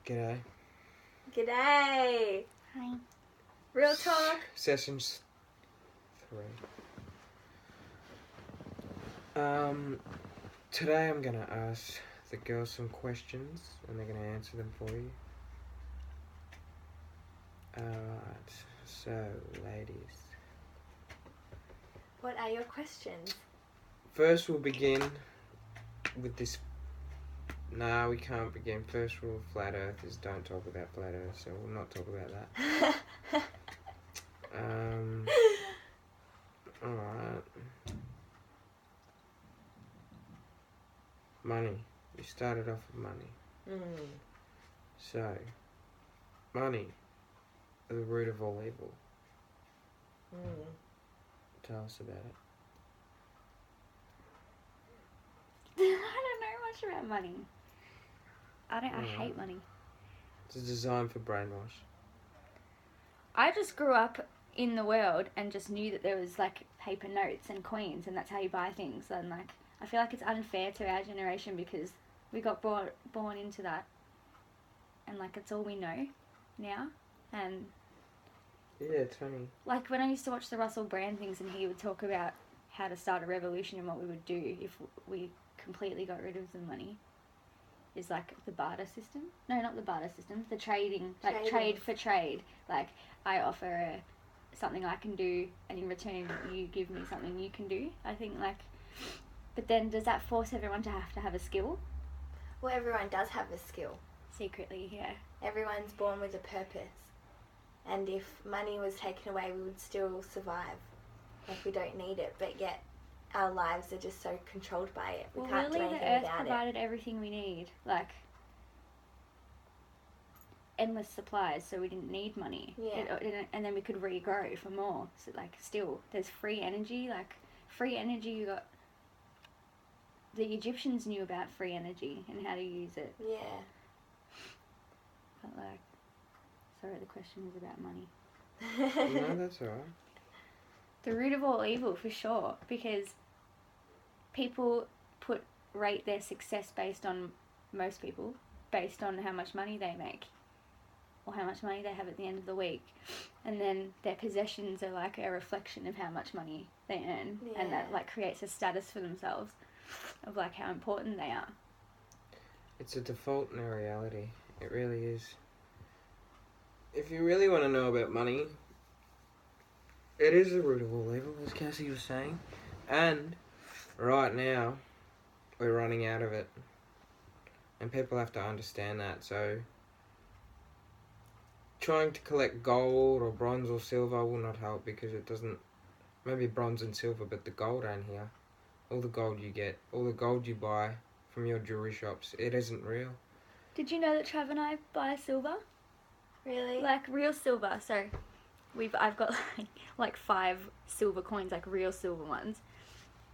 G'day. G'day. Hi. Real talk. Sessions 3. Today I'm gonna ask the girls some questions and they're gonna answer them for you. Alright, so ladies. What are your questions? First we'll begin with this. Nah, we can't begin. First rule of flat earth is don't talk about flat earth, so we'll not talk about that. Alright. Money. You started off with money. So, money, the root of all evil. Tell us about it. I don't know much about money. I hate money. It's designed for brainwash. I just grew up in the world and just knew that there was like paper notes and coins and that's how you buy things, and like I feel like it's unfair to our generation because we got born into that and like it's all we know now. And Yeah, it's funny. like when I used to watch the Russell Brand things and he would talk about how to start a revolution and what we would do if we completely got rid of the money is like the barter system. No, not the barter system. The trading, like trade for trade. Like I offer something I can do, and in return you give me something you can do. I think like, but then does that force everyone to have a skill? Well, everyone does have a skill. Secretly, yeah. Everyone's born with a purpose. And if money was taken away, we would still survive. Like we don't need it, but yet our lives are just so controlled by it. We can't do anything the earth about provided everything we need, like endless supplies, so we didn't need money. Yeah. And then we could regrow for more. So like still, there's free energy. Like free energy, you got. The Egyptians knew about free energy and how to use it. Yeah. But like, sorry, the question was about money. No, that's alright. The root of all evil, for sure, because people rate their success most people based on how much money they make or how much money they have at the end of the week, and then their possessions are like a reflection of how much money they earn. Yeah. And that like creates a status for themselves of like how important they are. It's a default in our reality. It really is. If you really want to know about money, it is the root of all evil, as Cassie was saying. And right now, we're running out of it. And people have to understand that. So, trying to collect gold or bronze or silver will not help because it doesn't. Maybe bronze and silver, but the gold ain't here. All the gold you get, all the gold you buy from your jewelry shops, it isn't real. Did you know that Trav and I buy silver? Really? Like real silver. So I've got like 5 silver coins, like real silver ones.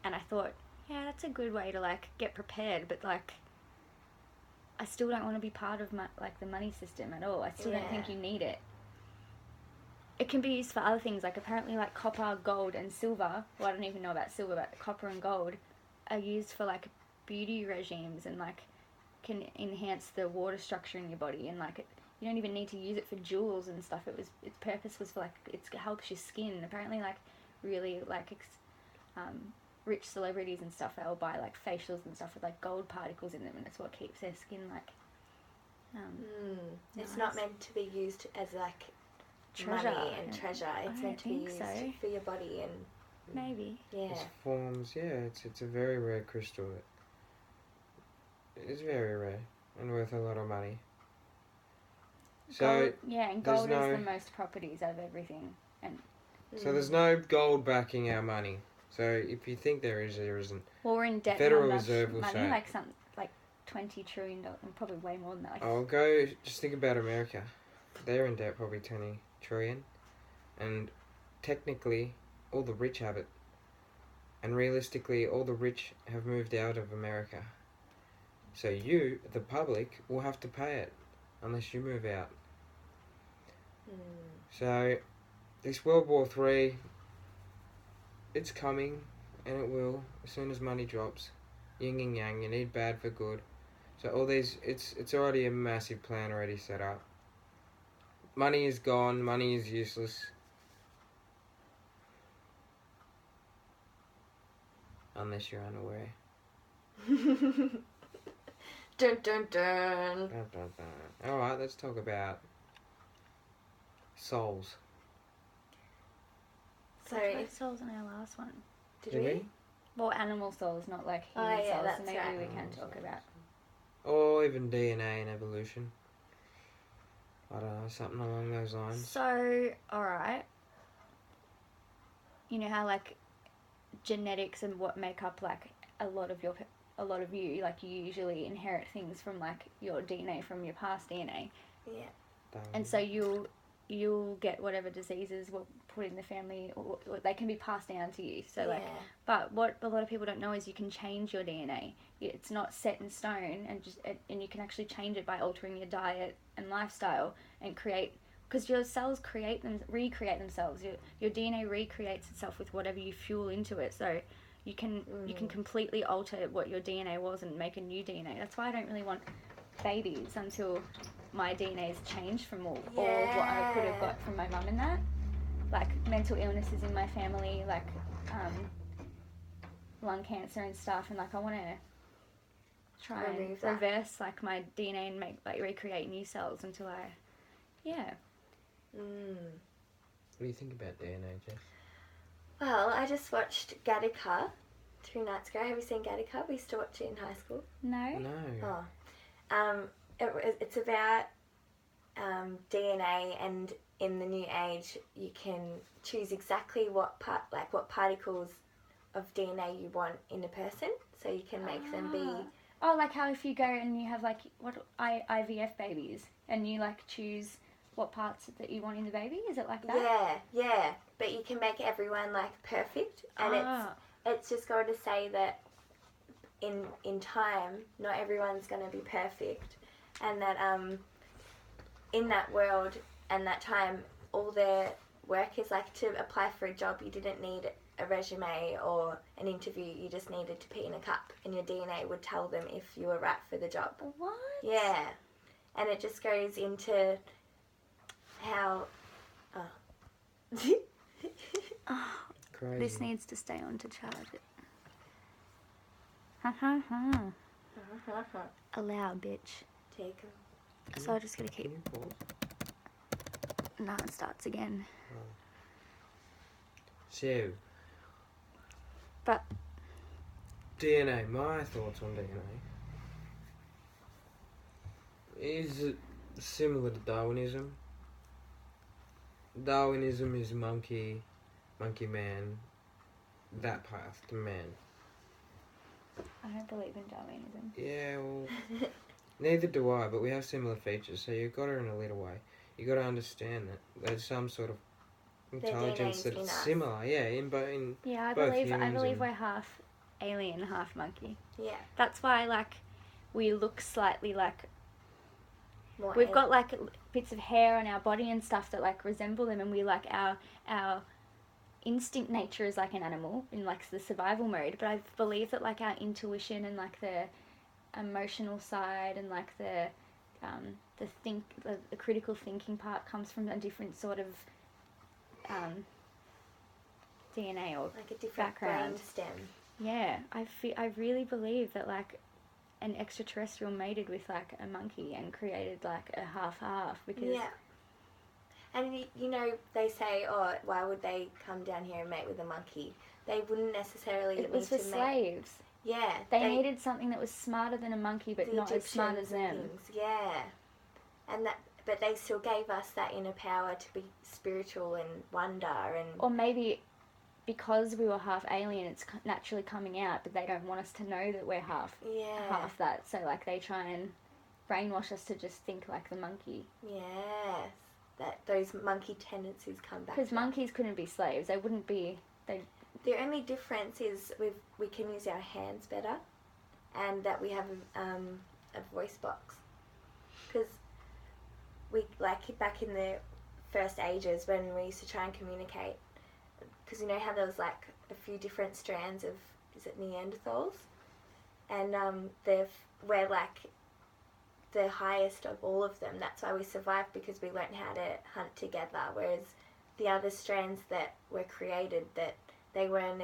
And I thought, yeah, that's a good way to like get prepared, but like I still don't want to be part of like the money system at all. I still don't think you need it. It can be used for other things, like apparently like copper, gold and silver. Well, I don't even know about silver, but copper and gold are used for like beauty regimes and like can enhance the water structure in your body, and like you don't even need to use it for jewels and stuff. Its purpose was for like it helps your skin. Apparently, like really like rich celebrities and stuff, they'll buy like facials and stuff with like gold particles in them, and it's what keeps their skin like. It's nice. not meant to be used as like treasure money and treasure. It's meant to be used for your body and maybe. Yeah. It forms, it's a very rare crystal. It's very rare and worth a lot of money. So Gold, and gold is the most properties of everything. And so there's no gold backing our money. So if you think there isn't. Well, we're in debt. Federal how much Reserve will money? say Like $20 trillion, probably way more than that. Like, I'll go. Just think about America. They're in debt probably 20 trillion, and technically, all the rich have it. And realistically, all the rich have moved out of America. So you, the public, will have to pay it unless you move out. So, this World War III, it's coming, and it will, as soon as money drops. Yin and yang, you need bad for good. So all these, it's already a massive plan already set up. Money is gone. Money is useless. Unless you're unaware. Dun dun dun. Alright, let's talk about souls. So, Touched base souls in our last one. did we? Well, animal souls, not like Oh, human yeah, souls. that's So maybe right. we can talk about. Or even DNA and evolution. I don't know, something along those lines. So, alright. You know how, like, genetics and what make up, like, a lot of you, like, you usually inherit things from, like, your DNA from your past DNA. Yeah. And so you'll get whatever diseases were put in the family, or they can be passed down to you. So, like, but what a lot of people don't know is you can change your DNA. It's not set in stone, and you can actually change it by altering your diet and lifestyle and create, because your cells recreate themselves. Your DNA recreates itself with whatever you fuel into it. So you can completely alter what your DNA was and make a new DNA. That's why I don't really want babies until my DNA is changed from all what I could have got from my mum and that. Like, mental illnesses in my family, like lung cancer and stuff, and like I want to try and reverse like my DNA and make, like, recreate new cells until I What do you think about DNA, Jess? Well, I just watched Gattaca 2 nights ago. Have you seen Gattaca? We used to watch it in high school. No. Oh. It's about DNA, and in the new age, you can choose exactly what particles of DNA you want in a person, so you can make them be. Oh, like how if you go and you have, like, IVF babies, and you, like, choose what parts that you want in the baby? Is it like that? Yeah. But you can make everyone, like, perfect, and it's just going to say that in time, not everyone's going to be perfect, and that in that world and that time, all their work is, like, to apply for a job. You didn't need a resume or an interview. You just needed to pee in a cup, and your DNA would tell them if you were right for the job. What? Yeah, and it just goes into how. Crazy. This needs to stay on to charge it. Allow, bitch. Take 'em. So I'm just gonna keep. Can you pause? No, it starts again. So. But. DNA. My thoughts on DNA. Is it similar to Darwinism? Darwinism is monkey man, that path to man. I don't believe in Darwinism. Yeah, well, neither do I, but we have similar features, so you've got her in a little way. You've got to understand that there's some sort of intelligence DNA's that's in us. similar, in Yeah, both I humans believe and- we're half alien, half monkey. Yeah. That's why, like, we look slightly like More we've got, like, bits of hair on our body and stuff that, like, resemble them, and we, like, our instinct nature is like an animal in, like, the survival mode, but I believe that, like, our intuition and, like, the emotional side and, like, the critical thinking part comes from a different sort of DNA or like a different background. brain stem. Yeah, I really believe that, like, an extraterrestrial mated with, like, a monkey and created, like, a half because Yeah. And you know, they say, oh, why would they come down here and mate with a monkey? They wouldn't necessarily it was for need to slaves. Yeah. They needed something that was smarter than a monkey, but the not as smart as Egyptians and them. things. Yeah. But they still gave us that inner power to be spiritual and wonder and. Or maybe because we were half alien, it's naturally coming out, but they don't want us to know that we're half that. So, like, they try and brainwash us to just think like the monkey. Yes. That those monkey tendencies come back. Because monkeys couldn't be slaves. They wouldn't be. The only difference is we can use our hands better, and that we have a voice box. Because we, like, back in the first ages when we used to try and communicate, because you know how there was, like, a few different strands of, is it Neanderthals? And we're, like, the highest of all of them. That's why we survived, because we learned how to hunt together. Whereas the other strands that were created, that they weren't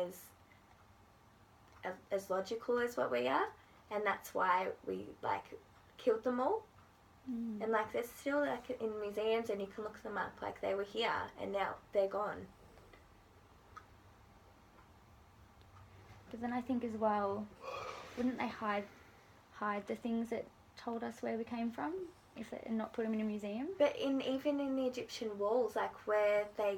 as logical as what we are, and that's why we like killed them all. And like they're still like in museums, and you can look them up. Like they were here, and now they're gone. But then I think as well, wouldn't they hide the things that told us where we came from, and not put them in a museum? But even in the Egyptian walls, like where they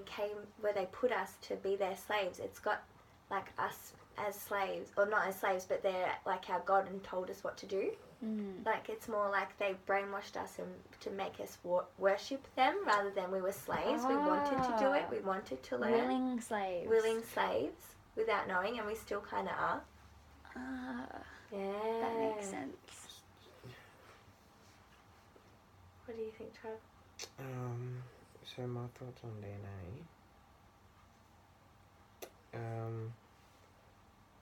put us to be their slaves, it's got like us as slaves, or not as slaves, but they're like our God and told us what to do. Like it's more like they brainwashed us and to make us worship them rather than we were slaves. We wanted to do it. We wanted to learn. Willing slaves. Willing slaves without knowing, and we still kind of are. Yeah. That makes sense. What do you think, Trav? So my thoughts on DNA.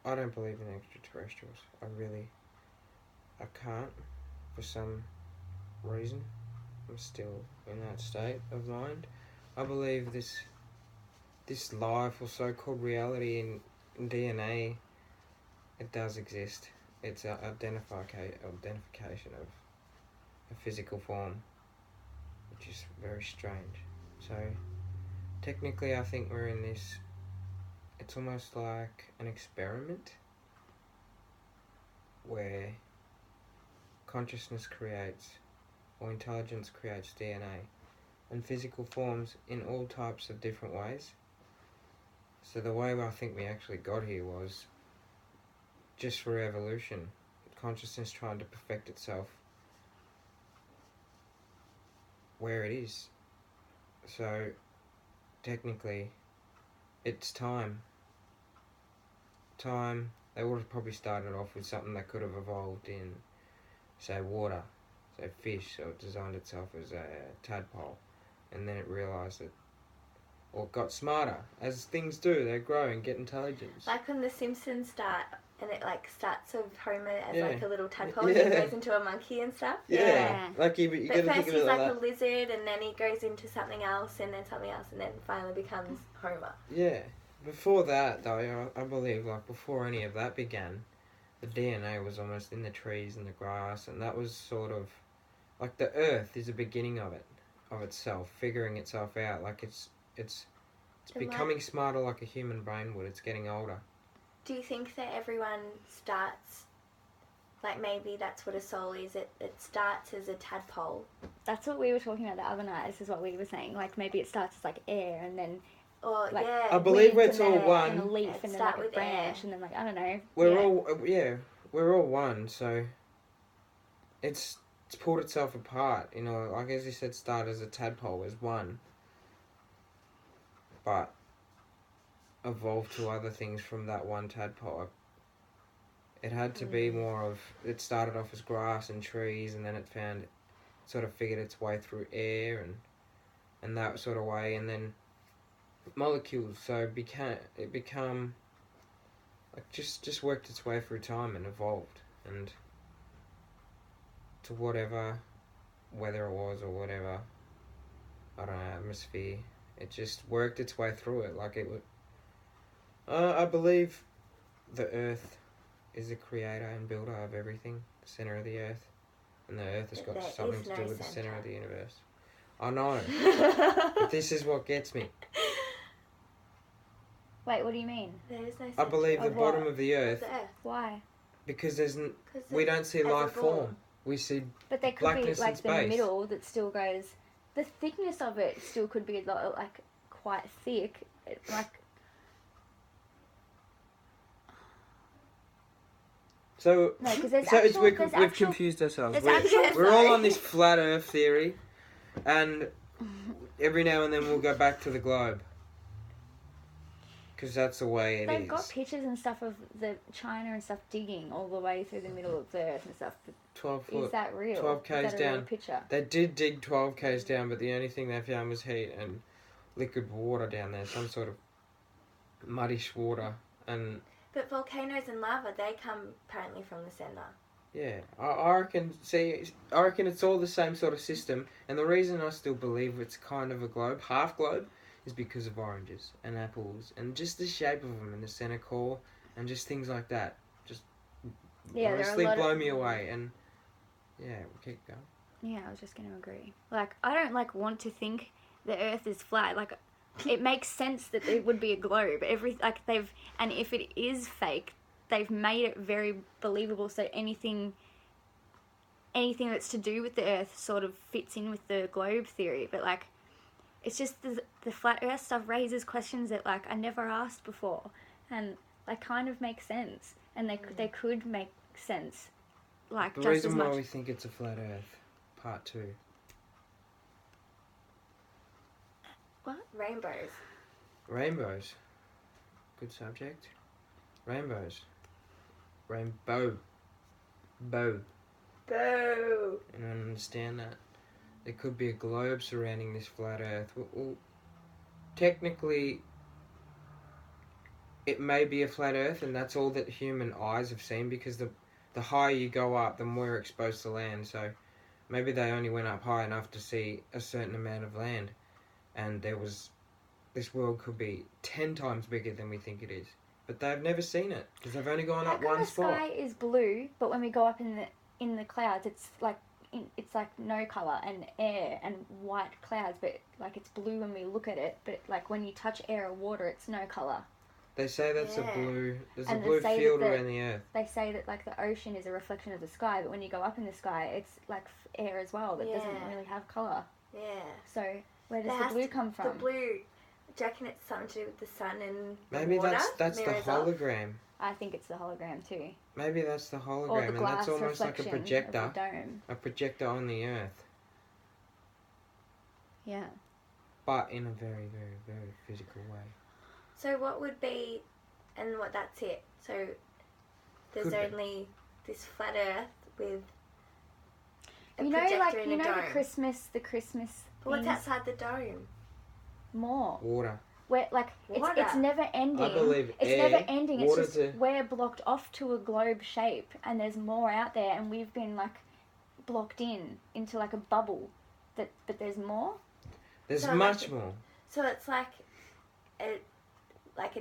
I don't believe in extraterrestrials. I can't, for some reason. I'm still in that state of mind. I believe this life, or so-called reality in DNA, it does exist. It's an identification of a physical form, which is very strange. So, technically I think we're in this, it's almost like an experiment where consciousness creates, or intelligence creates DNA and physical forms in all types of different ways. So the way I think we actually got here was just for evolution, consciousness trying to perfect itself where it is. So technically it's time. They would have probably started off with something that could have evolved in, say, water, so fish, so it designed itself as a tadpole, and then it realised that, or got smarter, as things do, they grow and get intelligence. Like when The Simpsons start, and it like starts with Homer as Yeah. like a little tadpole, and he goes into a monkey and stuff. Yeah. Like you But gotta first think of he's it like like a that. lizard, and then he goes into something else, and then something else, and then finally becomes Homer. Yeah. Before that, though, I believe, like, before any of that began, the DNA was almost in the trees and the grass, and that was sort of, like, the earth is the beginning of itself, figuring itself out. Like, it's And becoming smarter like a human brain would. It's getting older. Do you think that everyone starts, like maybe that's what a soul is, it starts as a tadpole? That's what we were talking about the other night. This is what we were saying. Like maybe it starts as like air, and then Or, like, yeah. I believe weeds, it's and all then one. and a leaf, Let's and then start like a with branch, air. and then like I don't know. We're all one. So it's pulled itself apart. You know, like as you said, start as a tadpole as one, but evolved to other things from that one tadpole. It had to be more of, it started off as grass and trees, and then it sort of figured its way through air and that sort of way, and then molecules. So it become like just worked its way through time and evolved, and to whatever weather it was or whatever, I don't know, atmosphere. It just worked its way through it like it would. I believe the earth is the creator and builder of everything, the centre of the earth, and the earth has But got there something is to no do with the centre centre. of the universe. I know, but this is what gets me. Wait, what do you mean? There is no I centre believe the Of what? bottom of the of earth, the earth. Why? because Because we don't see as a life ball. form. We see But there could blackness be in like the space. middle that still goes. The thickness of it still could be like quite thick. Like So, no, because there's so actual. we've There's actual. confused ourselves. There's We're, actual. we're all on this flat Earth theory, and every now and then we'll go back to the globe, because that's the way it They've is. got pictures and stuff of the China and stuff digging all the way through the middle of the earth and stuff. But 12 is foot. that real? 12 Is k's that a real down. picture? They did dig 12 k's down, but the only thing they found was heat and liquid water down there, some sort of muddish water, and But volcanoes and lava, they come apparently from the centre. Yeah, I reckon. See, I reckon it's all the same sort of system, and the reason I still believe it's kind of a globe, half globe, is because of oranges and apples and just the shape of them and the center core and just things like that. Just Yeah, honestly there are a lot blow of... me away. And yeah, we'll keep going. Yeah, I was just going to agree. Like, I don't, like, want to think the Earth is flat. Like, it makes sense that it would be a globe. And if it is fake, they've made it very believable, so anything that's to do with the Earth sort of fits in with the globe theory. But, like, it's just the flat Earth stuff raises questions that, like, I never asked before. And they kind of make sense. And they could make sense, like, The just as reason why much... we think it's a flat Earth, part 2. Rainbows. Rainbows. Good subject. Rainbows. Rainbow. Bow. Boo! I don't understand that. There could be a globe surrounding this flat Earth. Well, technically, it may be a flat Earth, and that's all that human eyes have seen, because the higher you go up, the more you're exposed to land. So maybe they only went up high enough to see a certain amount of land, and this world could be 10 times bigger than we think it is. But they've never seen it, because they've only gone up one spot. The sky is blue, but when we go up in the clouds, it's like no color and air and white clouds, but like it's blue when we look at it. But like when you touch air or water, it's no color. They say that's Yeah. there's And a they blue say field that around the Earth. They say that like the ocean is a reflection of the sky, but when you go up in the sky, it's like air as well that doesn't really have color. Yeah. So where does There the blue come from? The blue. Do you reckon it's something to do with the sun and the Maybe water? that's the mirrors off? hologram. I think it's the hologram too. Maybe that's the hologram, Or the and glass that's almost like a reflection projector. of the dome. A projector on the Earth, Yeah. but in a very, very, very physical way. So what would be, and what that's it. So there's Could be. only this flat Earth with a You know, projector like in you a know dome. the Christmas. But what's things? outside the dome? More. Water. Where like Water. it's never ending. I believe it's air, never ending. It's water's just we're blocked off to a globe shape, and there's more out there, and we've been like blocked into like a bubble. But there's more. There's So, much like, more. So it's like a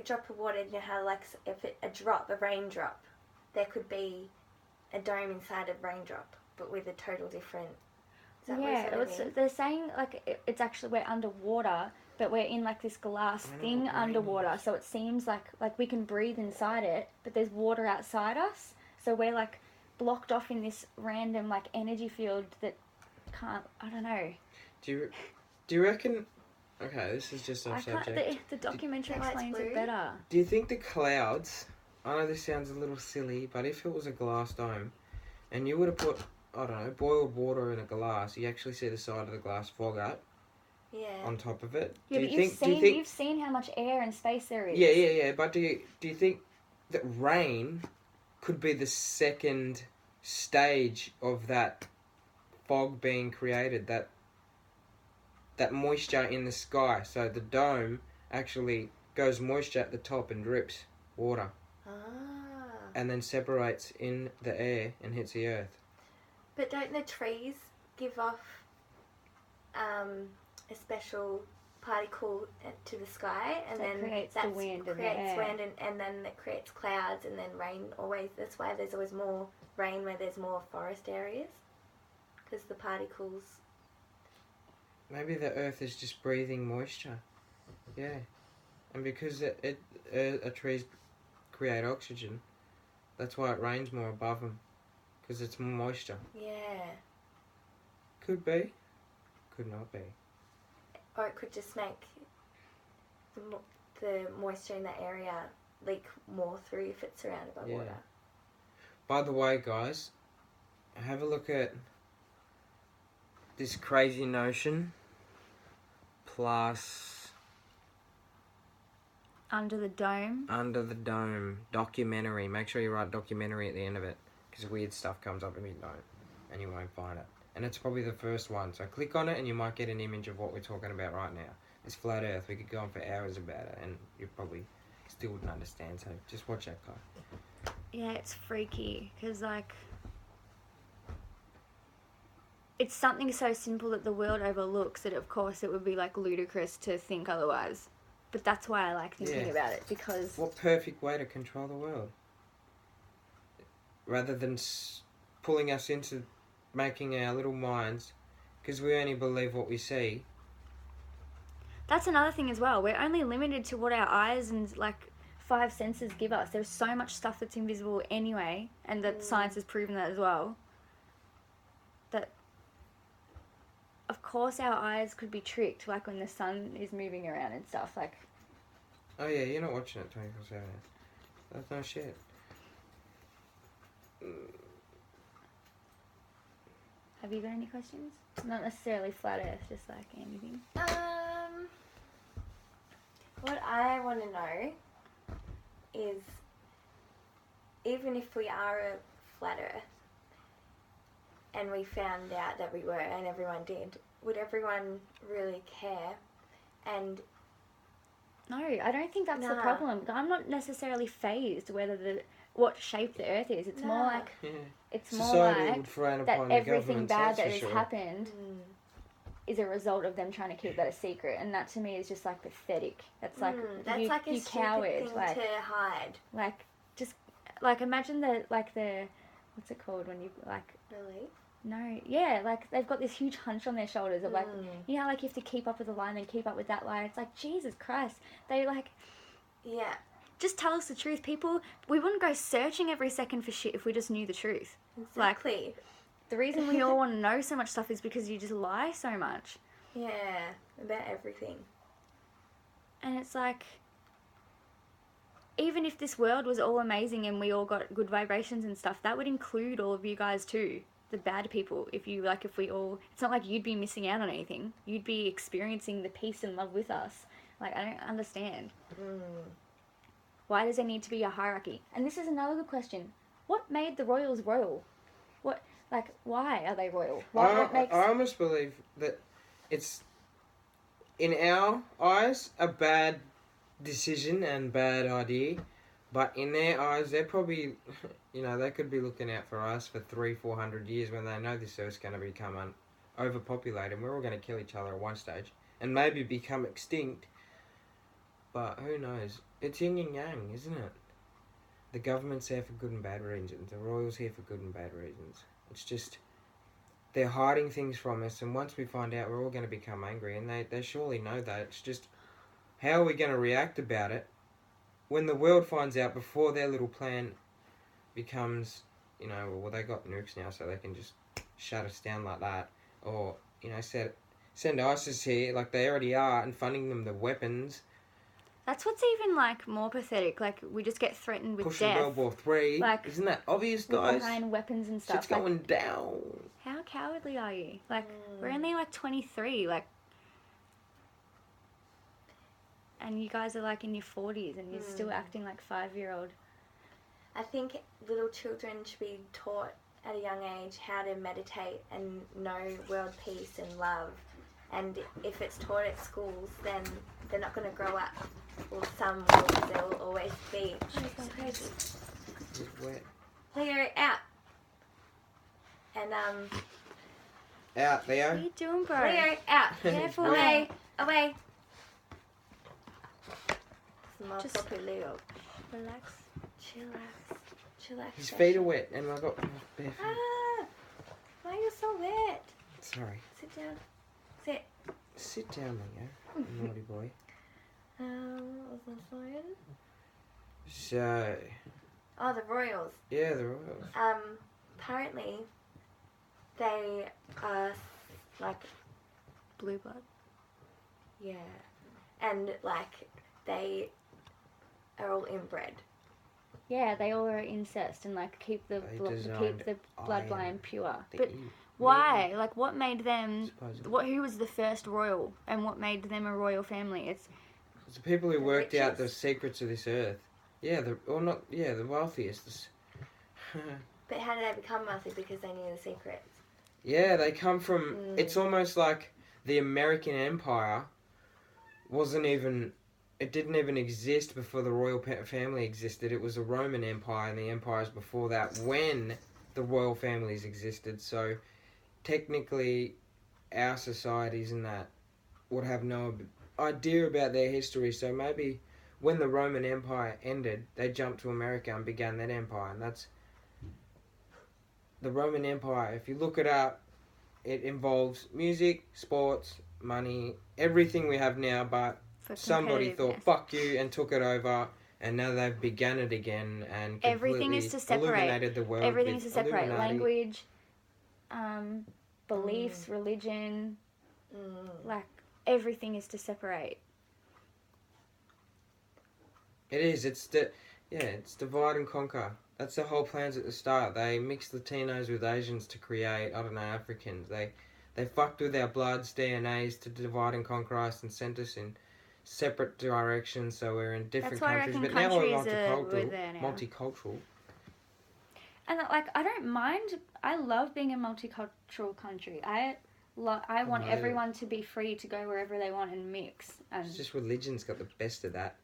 drop of water. You know how like if a raindrop, there could be a dome inside a raindrop, but with a total different. Is that what it's they're saying like it's actually we're underwater, but we're in like this glass I know thing what rain underwater, is. so it seems like we can breathe inside it, but there's water outside us, so we're like blocked off in this random like energy field that can't. I don't know. Do you reckon? Okay, this is just off subject. The documentary Do you know why it's explains it blue? better. Do you think the clouds? I know this sounds a little silly, but if it was a glass dome, and you would have put, I don't know, boiled water in a glass, you actually see the side of the glass fog up Yeah. on top of it. Yeah, do but you think? you've seen how much air and space there is. Yeah. But do you think that rain could be the second stage of that fog being created? That moisture in the sky. So the dome actually goes moisture at the top and drips water, Ah. and then separates in the air and hits the Earth. But don't the trees give off a special particle to the sky, and That then creates the wind and the creates air. wind, and then it creates clouds, and then rain. Always, that's why there's always more rain where there's more forest areas, because the particles. Maybe the Earth is just breathing moisture. Yeah, and because trees create oxygen, that's why it rains more above them, because it's more moisture. Yeah. Could be, could not be. Or it could just make the moisture in that area leak more through if it's surrounded by water. By the way, guys, have a look at this crazy notion plus Under the dome. Under the Dome documentary. Make sure you write documentary at the end of it, because weird stuff comes up if you don't, and you won't find it. And it's probably the first one, so click on it and you might get an image of what we're talking about right now. It's flat Earth. We could go on for hours about it, and you probably still wouldn't understand. So just watch that guy. Yeah, it's freaky because like it's something so simple that the world overlooks that, of course, it would be, like, ludicrous to think otherwise. But that's why I like thinking about it, because... What perfect way to control the world? Rather than pulling us into making our little minds, because we only believe what we see. That's another thing as well. We're only limited to what our eyes and, like, 5 senses give us. There's so much stuff that's invisible anyway, and that science has proven that as well. That, of course, our eyes could be tricked, like when the sun is moving around and stuff. Like, oh yeah, you're not watching it 24/7. That's no shit. have you got any questions? Not necessarily flat Earth, just like anything. What I want to know is, even if we are a flat Earth, and we found out that we were, and everyone did, would everyone really care? And no, I don't think that's the Nah. problem. I'm not necessarily phased whether what shape the Earth is. It's more Nah. like it's more Society like would frown that upon the everything government, bad that's that for has sure. happened is a result of them trying to keep that a secret, and that to me is just like pathetic. That's like that's you, like a you stupid coward. thing Like, to hide. like just like imagine the what's it called when you like Really? no yeah like they've got this huge hunch on their shoulders of like you know like you have to keep up with the line and keep up with that line. It's like Jesus Christ. They like Yeah. just tell us the truth, people. We wouldn't go searching every second for shit if we just knew the truth. Exactly. The reason we all want to know so much stuff is because you just lie so much. Yeah, about everything. And it's like, even if this world was all amazing and we all got good vibrations and stuff, that would include all of you guys too. The bad people. If we all, it's not like you'd be missing out on anything. You'd be experiencing the peace and love with us. Like, I don't understand. Why does there need to be a hierarchy? And this is another good question. What made the royals royal? Why are they royal? What makes... I almost believe that it's, in our eyes, a bad decision and bad idea, but in their eyes, they're probably, they could be looking out for us for 300-400 years when they know this Earth's going to become overpopulated. We're all going to kill each other at one stage and maybe become extinct, but who knows? It's yin and yang, isn't it? The government's here for good and bad reasons. The royals here for good and bad reasons. It's just, they're hiding things from us, and once we find out, we're all going to become angry, and they surely know that. It's just, how are we going to react about it when the world finds out before their little plan becomes, well, they got nukes now, so they can just shut us down like that, or, send ISIS here like they already are, and funding them the weapons. That's what's even, more pathetic. Like, we just get threatened with Pushing death. World War III. Isn't that obvious, guys? Behind weapons and stuff. Shit's going down. How cowardly are you? We're only, 23, and you guys are, in your 40s, and you're still acting like 5-year-old. I think little children should be taught at a young age how to meditate and know world peace and love. And if it's taught at schools, then they're not going to grow up. Well, some will, because there will always be. It's wet. Leo, out. And, Out, Leo. What are you doing, bro? Leo, out. Careful. Away. Away. More Just- proper Leo. Relax. Chillax. His feet are wet, and I got bare feet. Ah! Why are you so wet? Sorry. Sit down. Sit. Sit down, Leo. Naughty boy. What was I saying? So, Oh, the Royals. yeah, the royals. Apparently, they are, Blue blood. yeah. And, they are all inbred. Yeah, they all are incest and keep the They designed keep the bloodline iron. pure. They But eat why? What made them? meat, supposedly. Who was the first royal, and what made them a royal family? It's It's the people who The worked out the richest. secrets of this earth. Yeah, the wealthiest. But how did they become wealthy? Because they knew the secrets. Yeah, they come from. It's almost like the American Empire it didn't even exist before the royal family existed. It was the Roman Empire and the empires before that when the royal families existed. So technically our societies and that would have no idea about their history. So maybe when the Roman Empire ended, they jumped to America and began that empire. And that's the Roman Empire. If you look it up, it involves music, sports, money, everything we have now, but For somebody thought, competitiveness. fuck you, and took it over, and now they've begun it again and Everything completely is to separate. illuminated the world. Everything with is to separate. Illuminati. Language, beliefs, religion, like everything is to separate. It is. It's divide and conquer. That's the whole plans at the start. They mixed Latinos with Asians to create, I don't know, Africans. They fucked with our bloods, DNAs to divide and conquer us and sent us in separate directions, so we're in different That's why I countries. reckon But now we're countries were there now. multicultural. And like, I don't mind. I love being a multicultural country. I want love it. everyone to be free to go wherever they want and mix. And It's just religion's got the best of that.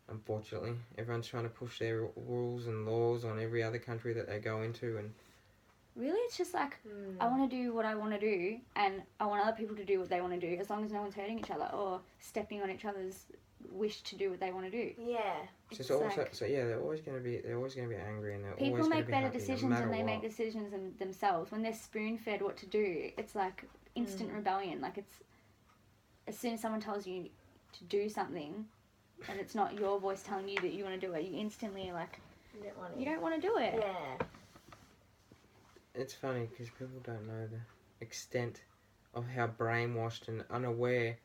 Unfortunately, everyone's trying to push their rules and laws on every other country that they go into, and really, it's just like, I want to do what I want to do, and I want other people to do what they want to do, as long as no one's hurting each other or stepping on each other's wish to do what they want to do. Yeah. it's also, they're always going to be angry, and they're People always make going to be better happy, decisions no matter when they make what. decisions themselves. When they're spoon-fed what to do, it's like instant rebellion. Like, it's as soon as someone tells you to do something, and it's not your voice telling you that you want to do it, you instantly like, you don't want to do it. Yeah. It's funny because people don't know the extent of how brainwashed and unaware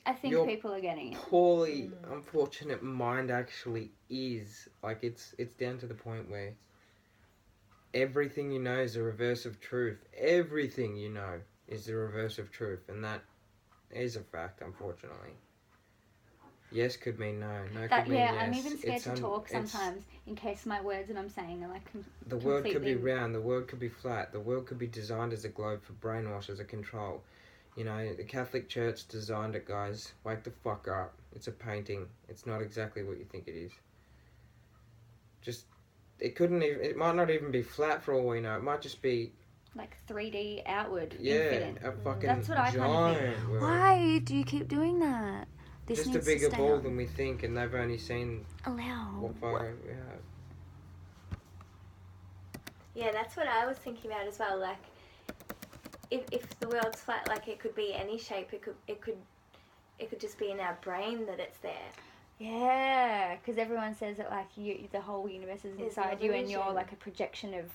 I think Your people are getting it. poorly unfortunate mind actually is. Like, it's down to the point where everything you know is the reverse of truth. Everything you know is the reverse of truth, and that is a fact, unfortunately. Yes could mean no. No could mean yes. I'm even scared It's to talk it's- sometimes in case my words that I'm saying are like The world could be completely- round, the world could be flat, the world could be designed as a globe for brainwash, as a control. You know, the Catholic Church designed it, guys. Wake the fuck up. It's a painting. It's not exactly what you think it is. It might not even be flat for all we know. It might just be, like 3D outward, yeah, infinite. a fucking That's what I kind of think. giant world. Why do you keep doing that? This Just a needs bigger to stay ball on. than we think, and they've only seen Allow. what photo we have. Yeah, that's what I was thinking about as well. Like, if the world's flat, like it could be any shape. It could just be in our brain that it's there. Yeah, because everyone says that like the whole universe is Is inside an you, and you're illusion. like a projection of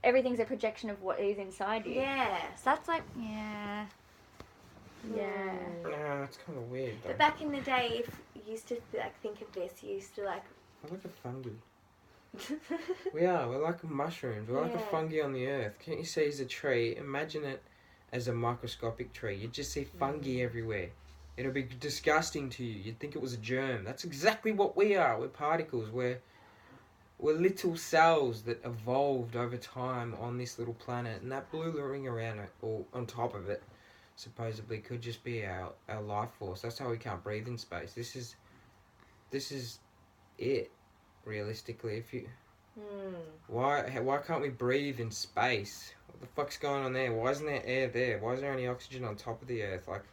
everything's a projection of what is inside you. Yeah. So that's like yeah. Nah, it's kind of weird though. But back in the day, if you used to like think of this, you used to like. We're like a fungi. We are. We're like mushrooms. We're like a Yeah. fungi on the earth. Can't you see as a tree? Imagine it as a microscopic tree. You'd just see fungi everywhere. It'll be disgusting to you. You'd think it was a germ. That's exactly what we are. We're particles. We're little cells that evolved over time on this little planet. And that blue ring around it, or on top of it, supposedly could just be our life force. That's how we can't breathe in space. This is it. Realistically, if you why can't we breathe in space? What the fuck's going on there? Why isn't there air there? Why is there any oxygen on top of the earth? Like,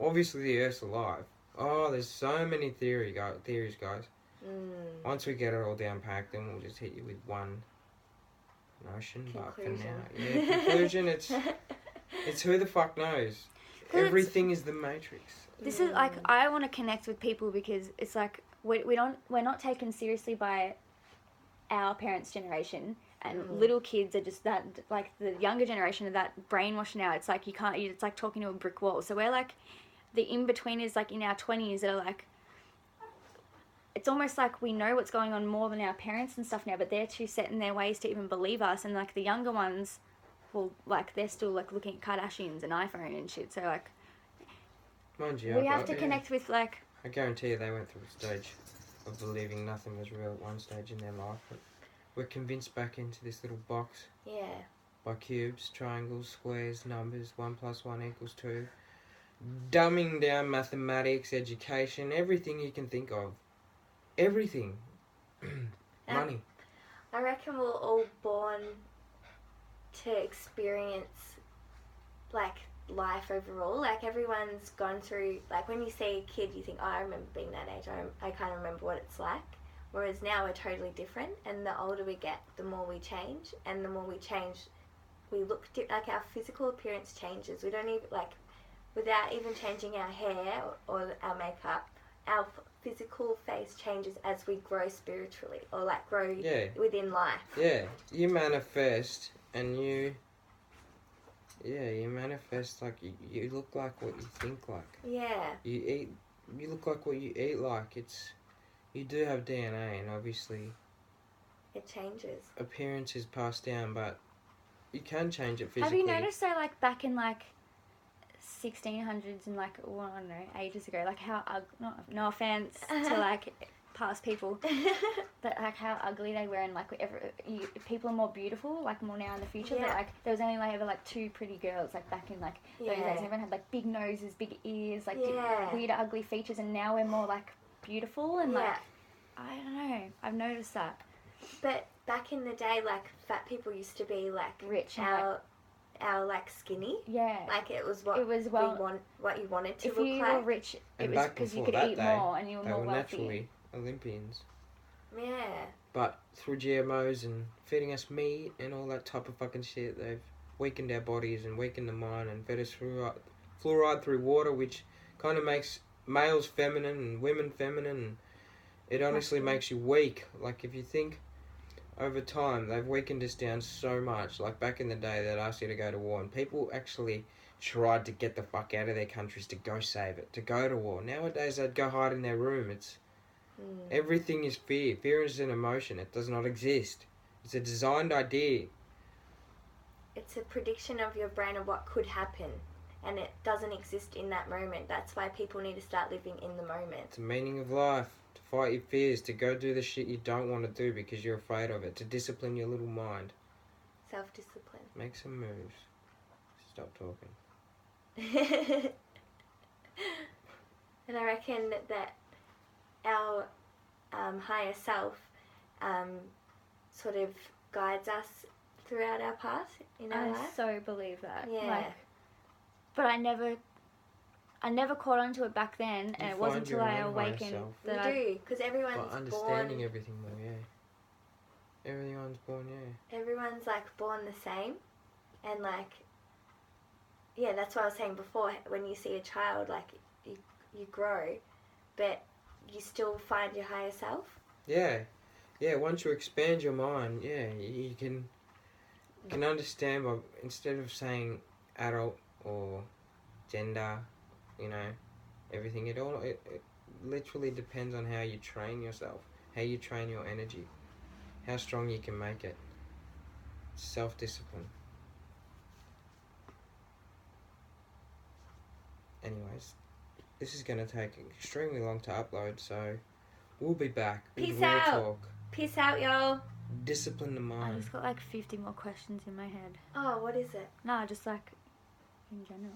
obviously the earth's alive. Oh, there's so many theories, guys. Once we get it all down packed, then we'll just hit you with one notion. But for now, conclusion. It's who the fuck knows. Everything is the Matrix. This is like I want to connect with people because it's like we're not taken seriously by our parents' generation, and little kids are just that, like the younger generation of that brainwashed now. It's like it's like talking to a brick wall. So we're like the in-betweeners, like in our 20s, that are like, it's almost like we know what's going on more than our parents and stuff now, but they're too set in their ways to even believe us. And like the younger ones, well, like they're still like looking at Kardashians and iPhone and shit. So like Mind you, we have to connect with like. I guarantee you they went through a stage of believing nothing was real at one stage in their life. But we're convinced back into this little box Yeah. by cubes, triangles, squares, numbers, 1 + 1 = 2. Dumbing down mathematics, education, everything you can think of. Everything. Money. I reckon we're all born to experience like life overall. Like everyone's gone through, like when you see a kid you think, oh, I remember being that age, I kind of remember what it's like. Whereas now we're totally different, and the older we get, the more we change, and the more we change, we look like our physical appearance changes. We don't even, like, without even changing our hair or our makeup, our physical face changes as we grow spiritually, or like grow within life. Yeah, you manifest, and you manifest like you look like what you think like. Yeah. You look like what you eat like. You do have DNA, and obviously it changes. Appearance is passed down, but you can change it physically. Have you noticed, though, like back in like 1600s and like, well, I don't know, ages ago, like how no offense to like past people, but like how ugly they were, and like people are more beautiful, like more now in the future. But like there was only like ever like 2 pretty girls like back in like those days. Everyone had like big noses, big ears, like weird ugly features, and now we're more like beautiful and like I don't know. I've noticed that. But back in the day, like fat people used to be like rich, our like skinny. Yeah. Like it was what you wanted to if look you like. were rich, it and was because you could eat more and you were more wealthy. They were naturally Olympians. Yeah. But through GMOs and feeding us meat and all that type of fucking shit, they've weakened our bodies and weakened the mind and fed us fluoride through water, which kind of makes males feminine and women feminine. And it honestly makes you weak. Like if you think over time, they've weakened us down so much. Like back in the day, they'd ask you to go to war, and people actually tried to get the fuck out of their countries to go save it, to go to war. Nowadays, they'd go hide in their room. Everything is fear. Fear is an emotion. It does not exist. It's a designed idea. It's a prediction of your brain of what could happen, and it doesn't exist in that moment. That's why people need to start living in the moment. It's the meaning of life. To fight your fears, to go do the shit you don't want to do because you're afraid of it, to discipline your little mind. Self-discipline. Make some moves. Stop talking. And I reckon that our higher self sort of guides us throughout our path in our life. I so believe that. Yeah. Like, but I never caught on to it back then, and it wasn't until I awakened that you do, because everyone's understanding everything more, Everyone's born, Everyone's like born the same, and like, that's what I was saying before. When you see a child, like you grow, but you still find your higher self. Yeah. Once you expand your mind, you can understand. But instead of saying adult or gender, everything. It literally depends on how you train yourself, how you train your energy, how strong you can make it. Self-discipline. Anyways, this is going to take extremely long to upload, so we'll be back. Peace out. Talk. Peace out, y'all. Discipline the mind. I just got like 50 more questions in my head. Oh, what is it? No, just like in general.